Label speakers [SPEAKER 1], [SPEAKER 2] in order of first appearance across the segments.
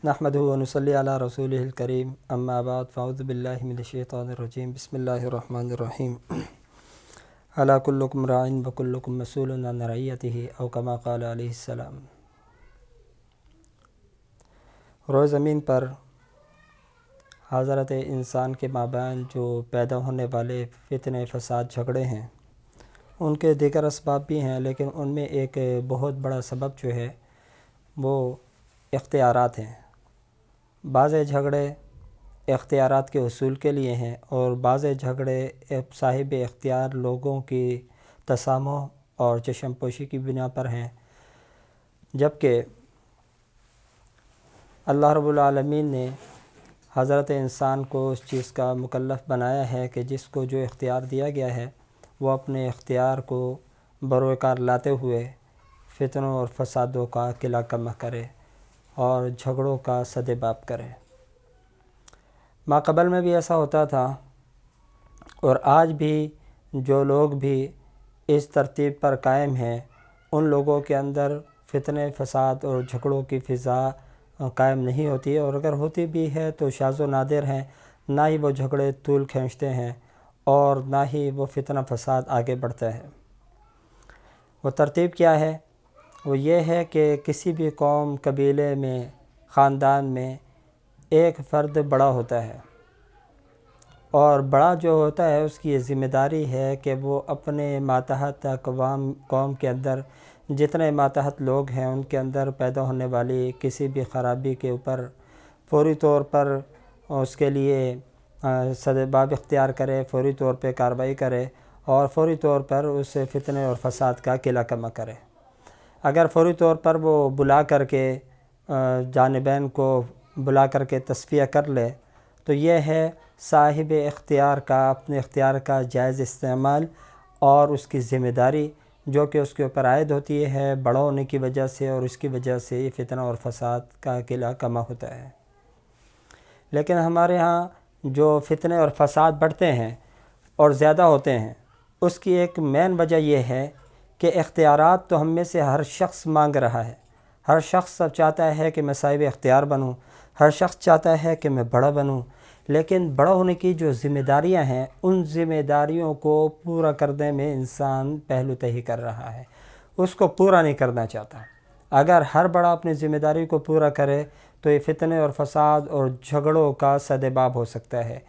[SPEAKER 1] نحمدہ و نصلی علی رسولہ الکریم اما بعد فاعوذ باللہ من الشیطان الرجیم بسم اللہ الرحمن الرحیم الا کلکم راع و کلکم مسئول عن رعیتہ او کما قال علیہ السلام۔ روز زمین پر حضرت انسان کے مابین جو پیدا ہونے والے فتنے فساد جھگڑے ہیں ان کے دیگر اسباب بھی ہیں، لیکن ان میں ایک بہت بڑا سبب جو ہے وہ اختیارات ہیں۔ بعض جھگڑے اختیارات کے حصول کے لیے ہیں اور بعض جھگڑے صاحب اختیار لوگوں کی تسامح اور چشم پوشی کی بنا پر ہیں، جبکہ اللہ رب العالمین نے حضرت انسان کو اس چیز کا مکلف بنایا ہے کہ جس کو جو اختیار دیا گیا ہے وہ اپنے اختیار کو بروئے کار لاتے ہوئے فتنوں اور فسادوں کا قلع کم کرے اور جھگڑوں کا سدباب کرے۔ ماقبل میں بھی ایسا ہوتا تھا اور آج بھی جو لوگ بھی اس ترتیب پر قائم ہیں ان لوگوں کے اندر فتنے فساد اور جھگڑوں کی فضا قائم نہیں ہوتی ہے، اور اگر ہوتی بھی ہے تو شاذ و نادر ہیں۔ نہ ہی وہ جھگڑے طول کھینچتے ہیں اور نہ ہی وہ فتنہ فساد آگے بڑھتا ہے۔ وہ ترتیب کیا ہے؟ وہ یہ ہے کہ کسی بھی قوم، قبیلے میں، خاندان میں ایک فرد بڑا ہوتا ہے، اور بڑا جو ہوتا ہے اس کی یہ ذمہ داری ہے کہ وہ اپنے ماتحت قوم کے اندر جتنے ماتحت لوگ ہیں ان کے اندر پیدا ہونے والی کسی بھی خرابی کے اوپر فوری طور پر اس کے لیے سدباب اختیار کرے، فوری طور پہ کارروائی کرے اور فوری طور پر اس فتنے اور فساد کا قلع کم کرے۔ اگر فوری طور پر وہ بلا کر کے جانبین کو بلا کر کے تصفیہ کر لے تو یہ ہے صاحب اختیار کا اپنے اختیار کا جائز استعمال اور اس کی ذمہ داری جو کہ اس کے اوپر عائد ہوتی ہے بڑا ہونے کی وجہ سے، اور اس کی وجہ سے یہ فتنہ اور فساد کا قلع کما ہوتا ہے۔ لیکن ہمارے ہاں جو فتنے اور فساد بڑھتے ہیں اور زیادہ ہوتے ہیں اس کی ایک مین وجہ یہ ہے کہ اختیارات تو ہم میں سے ہر شخص مانگ رہا ہے۔ ہر شخص اب چاہتا ہے کہ میں صاحب اختیار بنوں، ہر شخص چاہتا ہے کہ میں بڑا بنوں، لیکن بڑا ہونے کی جو ذمہ داریاں ہیں ان ذمہ داریوں کو پورا کرنے میں انسان پہلو تہی کر رہا ہے، اس کو پورا نہیں کرنا چاہتا۔ اگر ہر بڑا اپنی ذمہ داری کو پورا کرے تو یہ فتنے اور فساد اور جھگڑوں کا سدباب ہو سکتا ہے۔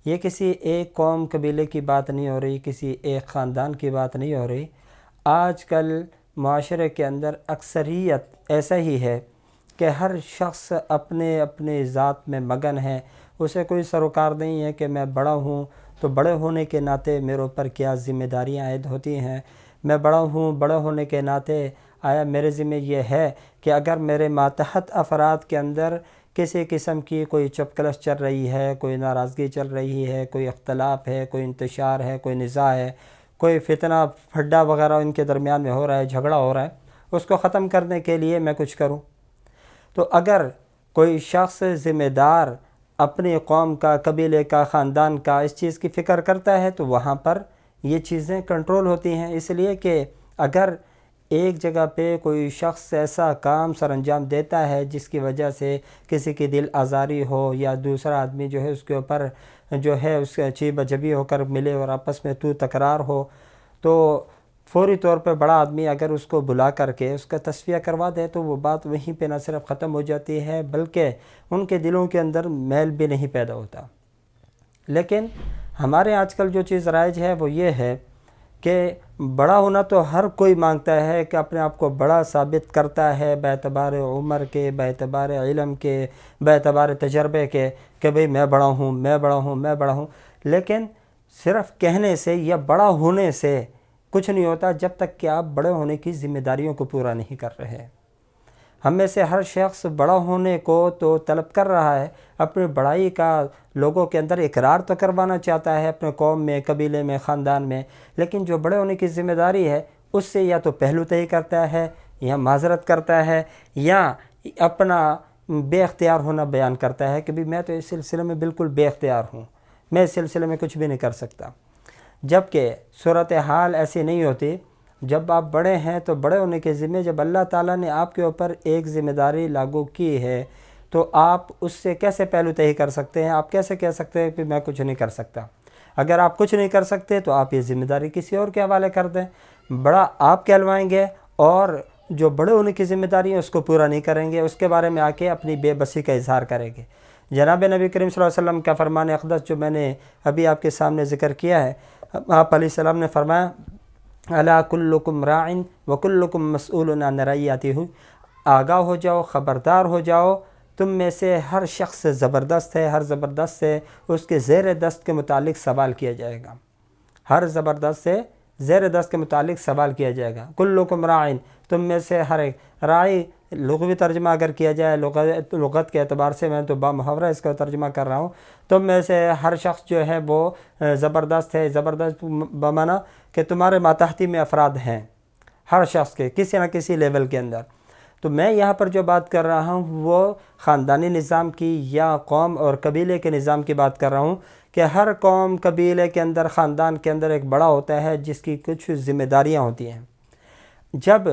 [SPEAKER 1] یہ کسی ایک قوم قبیلے کی بات نہیں ہو رہی، کسی ایک خاندان کی بات نہیں ہو رہی۔ آج کل معاشرے کے اندر اکثریت ایسا ہی ہے کہ ہر شخص اپنے اپنے ذات میں مگن ہے، اسے کوئی سروکار نہیں ہے کہ میں بڑا ہوں تو بڑے ہونے کے ناطے میرے اوپر کیا ذمہ داریاں عائد ہوتی ہیں، میں بڑا ہوں بڑا ہونے کے ناطے آیا میرے ذمہ یہ ہے کہ اگر میرے ماتحت افراد کے اندر کسی قسم کی کوئی چپکلش چل رہی ہے، کوئی ناراضگی چل رہی ہے، کوئی اختلاف ہے، کوئی انتشار ہے، کوئی نزاع ہے، کوئی فتنہ پھڈا وغیرہ ان کے درمیان میں ہو رہا ہے، جھگڑا ہو رہا ہے، اس کو ختم کرنے کے لیے میں کچھ کروں۔ تو اگر کوئی شخص ذمہ دار اپنی قوم کا، قبیلے کا، خاندان کا اس چیز کی فکر کرتا ہے تو وہاں پر یہ چیزیں کنٹرول ہوتی ہیں، اس لیے کہ اگر ایک جگہ پہ کوئی شخص ایسا کام سر انجام دیتا ہے جس کی وجہ سے کسی کی دل آزاری ہو یا دوسرا آدمی جو ہے اس کے اوپر جو ہے اس کے چیب جبی ہو کر ملے اور آپس میں تو تکرار ہو، تو فوری طور پہ بڑا آدمی اگر اس کو بلا کر کے اس کا تصفیہ کروا دے تو وہ بات وہیں پہ نہ صرف ختم ہو جاتی ہے بلکہ ان کے دلوں کے اندر میل بھی نہیں پیدا ہوتا۔ لیکن ہمارے آج کل جو چیز رائج ہے وہ یہ ہے کہ بڑا ہونا تو ہر کوئی مانگتا ہے کہ اپنے آپ کو بڑا ثابت کرتا ہے باعتبار عمر کے، باعتبار علم کے، باعتبار تجربے کے کہ بھئی میں بڑا ہوں میں بڑا ہوں میں بڑا ہوں، لیکن صرف کہنے سے یا بڑا ہونے سے کچھ نہیں ہوتا جب تک کہ آپ بڑے ہونے کی ذمہ داریوں کو پورا نہیں کر رہے۔ ہم میں سے ہر شخص بڑا ہونے کو تو طلب کر رہا ہے، اپنی بڑائی کا لوگوں کے اندر اقرار تو کروانا چاہتا ہے اپنے قوم میں، قبیلے میں، خاندان میں، لیکن جو بڑے ہونے کی ذمہ داری ہے اس سے یا تو پہلو تہی کرتا ہے یا معذرت کرتا ہے یا اپنا بے اختیار ہونا بیان کرتا ہے کہ بھی میں تو اس سلسلے میں بالکل بے اختیار ہوں، میں اس سلسلے میں کچھ بھی نہیں کر سکتا۔ جبکہ صورتحال ایسی نہیں ہوتی۔ جب آپ بڑے ہیں تو بڑے ہونے کے ذمہ جب اللہ تعالیٰ نے آپ کے اوپر ایک ذمہ داری لاگو کی ہے تو آپ اس سے کیسے پہلو تہی کر سکتے ہیں؟ آپ کیسے کہہ سکتے ہیں کہ میں کچھ نہیں کر سکتا؟ اگر آپ کچھ نہیں کر سکتے تو آپ یہ ذمہ داری کسی اور کے حوالے کر دیں۔ بڑا آپ کہلوائیں گے اور جو بڑے ہونے کی ذمہ داری ہے اس کو پورا نہیں کریں گے، اس کے بارے میں آ کے اپنی بے بسی کا اظہار کریں گے۔ جناب نبی کریم صلی اللہ علیہ وسلم کا فرمان اقدس جو میں نے ابھی آپ کے سامنے ذکر کیا ہے، آپ علیہ السلام نے فرمایا الا کلکم راع وکلکم مسئول عن رعیتہ، آگاہ ہو جاؤ، خبردار ہو جاؤ، تم میں سے ہر شخص زبردست ہے، ہر زبردست سے اس کے زیر دست کے متعلق سوال کیا جائے گا، ہر زبردست سے زیر دست کے متعلق سوال کیا جائے گا۔ کلکم راع، تم میں سے ہر ایک، راعی لغوی ترجمہ اگر کیا جائے لغت کے اعتبار سے، میں تو بامحاورہ اس کا ترجمہ کر رہا ہوں، تم میں سے ہر شخص جو ہے وہ زبردست ہے، زبردست بمعنی کہ تمہارے ماتحتی میں افراد ہیں، ہر شخص کے کسی نہ کسی لیول کے اندر۔ تو میں یہاں پر جو بات کر رہا ہوں وہ خاندانی نظام کی یا قوم اور قبیلے کے نظام کی بات کر رہا ہوں کہ ہر قوم قبیلے کے اندر، خاندان کے اندر ایک بڑا ہوتا ہے جس کی کچھ ذمہ داریاں ہوتی ہیں۔ جب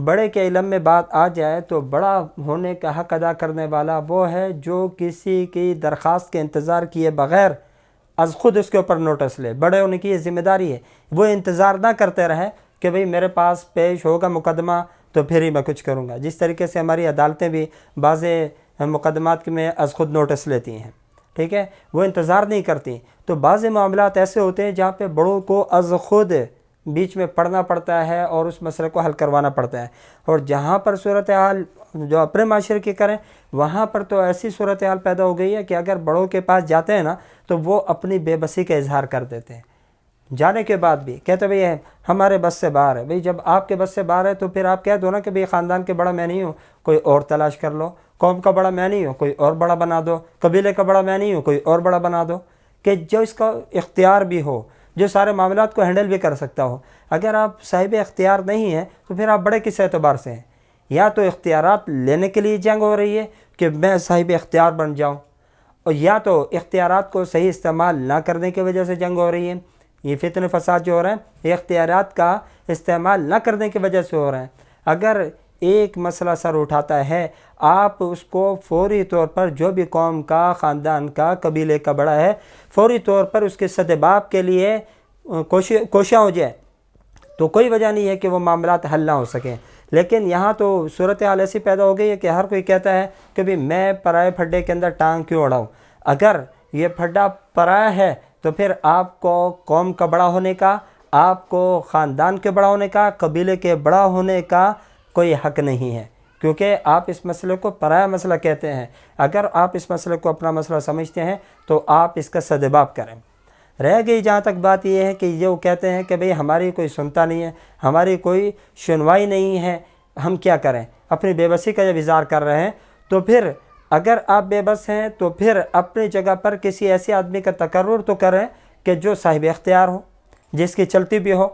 [SPEAKER 1] بڑے کے علم میں بات آ جائے تو بڑا ہونے کا حق ادا کرنے والا وہ ہے جو کسی کی درخواست کے انتظار کیے بغیر از خود اس کے اوپر نوٹس لے۔ بڑے ہونے کی یہ ذمہ داری ہے، وہ انتظار نہ کرتے رہے کہ بھئی میرے پاس پیش ہوگا مقدمہ تو پھر ہی میں کچھ کروں گا، جس طریقے سے ہماری عدالتیں بھی بعض مقدمات میں از خود نوٹس لیتی ہیں، ٹھیک ہے، وہ انتظار نہیں کرتی۔ تو بعض معاملات ایسے ہوتے ہیں جہاں پہ بڑوں کو از خود بیچ میں پڑھنا پڑتا ہے اور اس مسئلے کو حل کروانا پڑتا ہے، اور جہاں پر صورتحال جو اپنے معاشرے کی کریں وہاں پر تو ایسی صورتحال پیدا ہو گئی ہے کہ اگر بڑوں کے پاس جاتے ہیں نا تو وہ اپنی بے بسی کا اظہار کر دیتے ہیں، جانے کے بعد بھی کہتے بھئی ہمارے بس سے باہر ہے۔ بھئی جب آپ کے بس سے باہر ہے تو پھر آپ کہہ دو نا کہ بھئی خاندان کے بڑا میں نہیں ہوں، کوئی اور تلاش کر لو، قوم کا بڑا میں نہیں ہوں، کوئی اور بڑا بنا دو، قبیلے کا بڑا میں نہیں ہوں، کوئی اور بڑا بنا دو، کہ جو اس کا اختیار بھی ہو، جو سارے معاملات کو ہینڈل بھی کر سکتا ہو۔ اگر آپ صاحب اختیار نہیں ہیں تو پھر آپ بڑے کس اعتبار سے ہیں؟ یا تو اختیارات لینے کے لیے جنگ ہو رہی ہے کہ میں صاحب اختیار بن جاؤں، اور یا تو اختیارات کو صحیح استعمال نہ کرنے کی وجہ سے جنگ ہو رہی ہے۔ یہ فتنہ فساد جو ہو رہے ہیں یہ اختیارات کا استعمال نہ کرنے کی وجہ سے ہو رہے ہیں۔ اگر ایک مسئلہ سر اٹھاتا ہے آپ اس کو فوری طور پر، جو بھی قوم کا، خاندان کا، قبیلے کا بڑا ہے، فوری طور پر اس کے سدباب کے لیے کوشاں ہو جائے تو کوئی وجہ نہیں ہے کہ وہ معاملات حل نہ ہو سکیں۔ لیکن یہاں تو صورتحال ایسی پیدا ہو گئی ہے کہ ہر کوئی کہتا ہے کہ بھی میں پرائے پھڈے کے اندر ٹانگ کیوں اڑاؤں۔ اگر یہ پھڈا پرایا ہے تو پھر آپ کو قوم کا بڑا ہونے کا، آپ کو خاندان کے بڑا ہونے کا، قبیلے کے بڑا ہونے کا کوئی حق نہیں ہے، کیونکہ آپ اس مسئلے کو پرایا مسئلہ کہتے ہیں۔ اگر آپ اس مسئلے کو اپنا مسئلہ سمجھتے ہیں تو آپ اس کا سدباب کریں۔ رہ گئی جہاں تک بات یہ ہے کہ یہ وہ کہتے ہیں کہ بھئی ہماری کوئی سنتا نہیں ہے، ہماری کوئی سنوائی نہیں ہے، ہم کیا کریں؟ اپنی بے بسی کا جب اظہار کر رہے ہیں تو پھر اگر آپ بے بس ہیں تو پھر اپنی جگہ پر کسی ایسے آدمی کا تقرر تو کریں کہ جو صاحب اختیار ہو، جس کی چلتی بھی ہو۔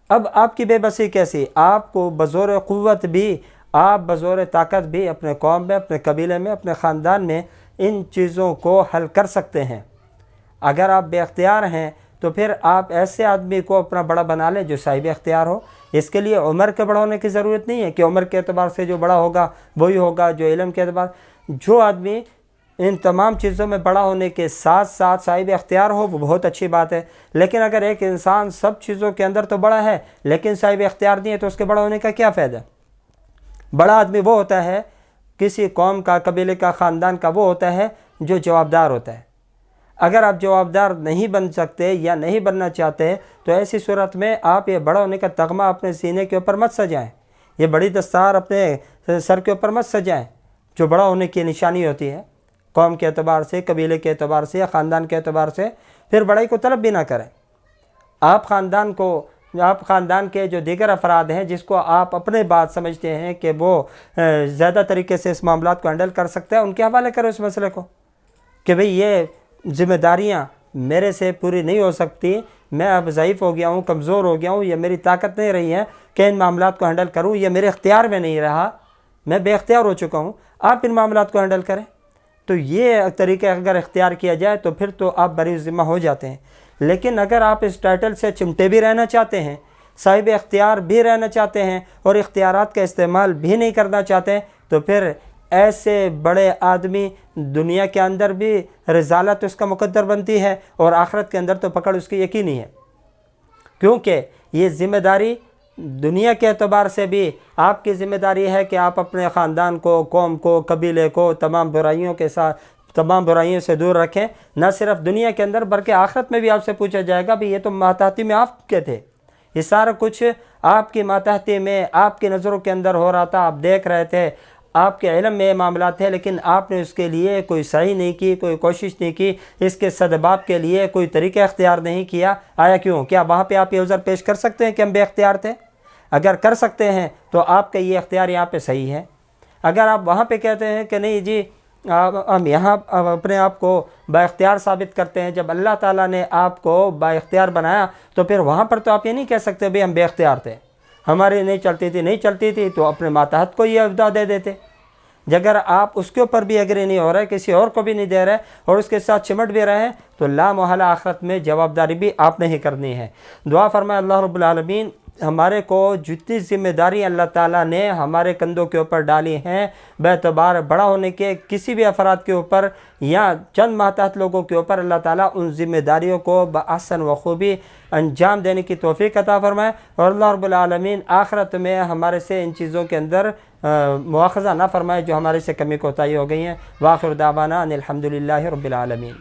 [SPEAKER 1] اب آپ کی بے بسی کیسی؟ آپ کو بزور قوت بھی، آپ بزور طاقت بھی اپنے قوم میں، اپنے قبیلے میں، اپنے خاندان میں ان چیزوں کو حل کر سکتے ہیں۔ اگر آپ بے اختیار ہیں تو پھر آپ ایسے آدمی کو اپنا بڑا بنا لیں جو صاحب اختیار ہو۔ اس کے لیے عمر کے بڑا ہونے کی ضرورت نہیں ہے کہ عمر کے اعتبار سے جو بڑا ہوگا وہی ہوگا، جو علم کے اعتبار، جو آدمی ان تمام چیزوں میں بڑا ہونے کے ساتھ ساتھ صاحب اختیار ہو وہ بہت اچھی بات ہے۔ لیکن اگر ایک انسان سب چیزوں کے اندر تو بڑا ہے لیکن صاحب اختیار نہیں ہے تو اس کے بڑا ہونے کا کیا فائدہ؟ بڑا آدمی وہ ہوتا ہے، کسی قوم کا، قبیلے کا، خاندان کا، وہ ہوتا ہے جو جوابدار ہوتا ہے۔ اگر آپ جوابدار نہیں بن سکتے یا نہیں بننا چاہتے تو ایسی صورت میں آپ یہ بڑا ہونے کا تغمہ اپنے سینے کے اوپر مت سجائیں، یہ بڑی دستار اپنے سر کے اوپر مت سجائیں جو بڑا ہونے کی نشانی ہوتی ہے قوم کے اعتبار سے، قبیلے کے اعتبار سے یا خاندان کے اعتبار سے۔ پھر بڑائی کو طلب بھی نہ کریں۔ آپ خاندان کے جو دیگر افراد ہیں جس کو آپ اپنے بات سمجھتے ہیں کہ وہ زیادہ طریقے سے اس معاملات کو ہینڈل کر سکتے ہیں، ان کے حوالے کرو اس مسئلے کو کہ بھئی یہ ذمہ داریاں میرے سے پوری نہیں ہو سکتی، میں اب ضعیف ہو گیا ہوں، کمزور ہو گیا ہوں، یہ میری طاقت نہیں رہی ہے کہ ان معاملات کو ہینڈل کروں، یہ میرے اختیار میں نہیں رہا، میں بے اختیار ہو چکا ہوں، آپ ان معاملات کو ہینڈل کریں۔ تو یہ طریقہ اگر اختیار کیا جائے تو پھر تو آپ بری ذمہ ہو جاتے ہیں۔ لیکن اگر آپ اس ٹائٹل سے چمٹے بھی رہنا چاہتے ہیں، صاحب اختیار بھی رہنا چاہتے ہیں اور اختیارات کا استعمال بھی نہیں کرنا چاہتے ہیں تو پھر ایسے بڑے آدمی دنیا کے اندر بھی رسالت اس کا مقدر بنتی ہے اور آخرت کے اندر تو پکڑ اس کی یقینی ہے، کیونکہ یہ ذمہ داری دنیا کے اعتبار سے بھی آپ کی ذمہ داری ہے کہ آپ اپنے خاندان کو، قوم کو، قبیلے کو تمام برائیوں سے دور رکھیں، نہ صرف دنیا کے اندر بلکہ آخرت میں بھی آپ سے پوچھا جائے گا بھی یہ تو ماتحتی میں آپ کے تھے، یہ سارا کچھ آپ کی ماتحتی میں آپ کی نظروں کے اندر ہو رہا تھا، آپ دیکھ رہے تھے، آپ کے علم میں یہ معاملات تھے، لیکن آپ نے اس کے لیے کوئی سعی نہیں کی، کوئی کوشش نہیں کی، اس کے سدباب کے لیے کوئی طریقہ اختیار نہیں کیا۔ آیا کیوں؟ کیا وہاں پہ آپ یہ عذر پیش کر سکتے ہیں کہ ہم بے اختیار تھے؟ اگر کر سکتے ہیں تو آپ کا یہ اختیار یہاں پہ صحیح ہے۔ اگر آپ وہاں پہ کہتے ہیں کہ نہیں جی ہم یہاں اپنے آپ کو با اختیار ثابت کرتے ہیں، جب اللہ تعالیٰ نے آپ کو با اختیار بنایا تو پھر وہاں پر تو آپ یہ نہیں کہہ سکتے بھی ہم بے اختیار تھے، ہماری نہیں چلتی تھی تو اپنے ماتحت کو یہ عہدہ دے دیتے۔ اگر آپ اس کے اوپر بھی ایگری نہیں ہو رہے، کسی اور کو بھی نہیں دے رہے اور اس کے ساتھ چمٹ بھی رہے ہیں، تو لا محالہ آخرت میں جوابداری بھی آپ نے ہی کرنی ہے۔ دعا فرمائے اللہ رب العالمین ہمارے کو جتنی ذمہ داری اللہ تعالیٰ نے ہمارے کندھوں کے اوپر ڈالی ہیں، باعتبار بڑا ہونے کے کسی بھی افراد کے اوپر یا چند ماتحت لوگوں کے اوپر، اللہ تعالیٰ ان ذمہ داریوں کو بأحسن وخوبی انجام دینے کی توفیق عطا فرمائے، اور اللہ رب العالمین آخرت میں ہمارے سے ان چیزوں کے اندر مواخذہ نہ فرمائے جو ہمارے سے کمی کوتاہی ہو گئی ہیں۔ وآخر دعوانا ان الحمد للہ رب العالمین۔